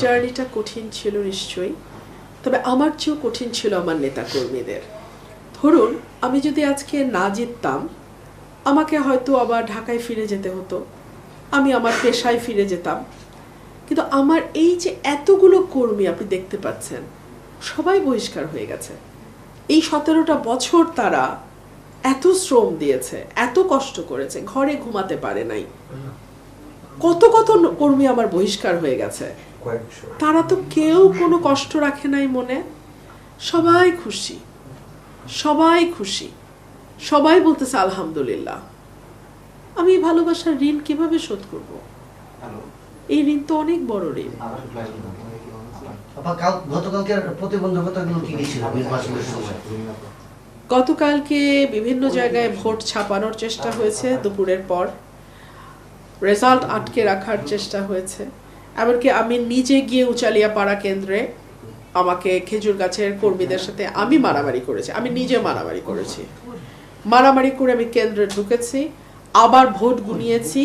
জার্নিটা কঠিন ছিল নিশ্চয়ই, তবে আমার চেয়েও কঠিন ছিল আমার নেতাকর্মীদের। ধরুন আমি যদি আজকে না জিততাম, আমাকে হয়তো আবার ঢাকায় ফিরে যেতে হতো, আমি আমার পেশায় ফিরে যেতাম। কিন্তু আমার এই যে এতগুলো কর্মী আপনি দেখতে পাচ্ছেন, সবাই বহিষ্কার হয়ে গেছে। এই 17টা বছর তারা এত শ্রম দিয়েছে, এত কষ্ট করেছে, ঘরে ঘুমাতে পারে নাই। কত কত কর্মী আমার বহিষ্কার হয়ে গেছে, তারা তো কেউ কোনো কষ্ট রাখে নাই মনে। সবাই খুশি, সবাই খুশি, সবাই বলতেছে আলহামদুলিল্লাহ। আমি ভালোবাসার ঋণ কিভাবে শোধ করব? এই ঋণ তো অনেক বড় ঋণ। গতকালকে বিভিন্ন জায়গায় ভোট ছাপানোর চেষ্টা হয়েছে দুপুরের পর, রেজাল্ট আটকে রাখার চেষ্টা হয়েছে। এমনকি আমি নিজে গিয়ে উচালিয়াপাড়া কেন্দ্রে আমাকে খেজুর গাছের কর্মীদের সাথে আমি মারামারি করেছি, আমি নিজে মারামারি করেছি। মারামারি করে আমি কেন্দ্রে ঢুকেছি, আবার ভোট গুনিয়েছি,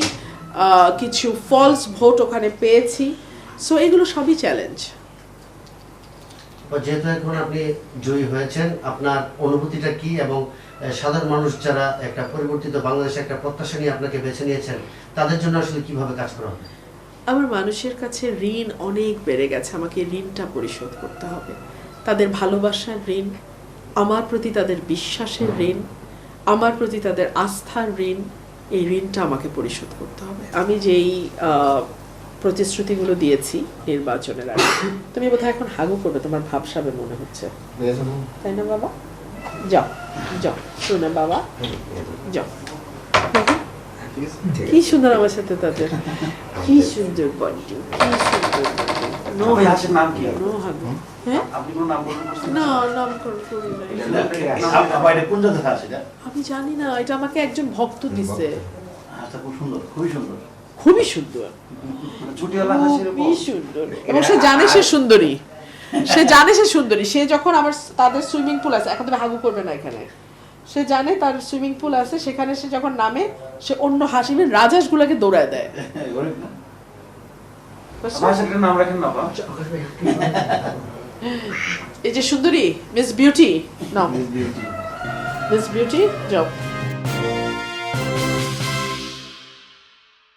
কিছু ফলস ভোট ওখানে পেয়েছি। সো এগুলো সবই চ্যালেঞ্জ। যেহেতু এখন আপনি জয়ী হয়েছেন, আপনার অনুভূতিটা কি, এবং সাধারণ মানুষ যারা একটা পরিবর্তিত বাংলাদেশে একটা প্রত্যাশা নিয়ে আপনাকে বেছে নিয়েছেন, তাদের জন্য আসলে কিভাবে কাজ করা হবে? আমার মানুষের কাছে ঋণ অনেক বেড়ে গেছে, আমাকে ঋণটা পরিশোধ করতে হবে। তাদের ভালোবাসার ঋণ, আমার প্রতি তাদের বিশ্বাসের ঋণ, আমার প্রতি তাদের আস্থার ঋণ, এই ঋণটা আমাকে পরিশোধ করতে হবে। আমি যেই প্রতিশ্রুতিগুলো দিয়েছি নির্বাচনের আগে, তুমি বোধহয় এখন হাগু করবে, তোমার ভাবসাবে মনে হচ্ছে, তাই না বাবা? যাও যাও, শোনো বাবা, যাও। কি সুন্দর আমার সাথে তাদের, কি সুন্দর বন্ডিং, কি সুন্দর আমি জানি না, এটা আমাকে একজন ভক্ত দিচ্ছে। খুবই সুন্দর, খুবই সুন্দর, এবং সে জানে সে সুন্দরী, সে জানে সে সুন্দরী। সে যখন আমার তাদের সুইমিং পুল আছে, এখন তুমি হাগু করবে না এখানে, সে জানে তার সুইমিং পুল আছে, সেখানে সে যখন নামে সে অন্য হাসিবেন রাজহাঁস গুলাকে দৌড়ায় দেয়। এই যে সুন্দরী মিস বিউটি, নাও মিস বিউটি, যাও।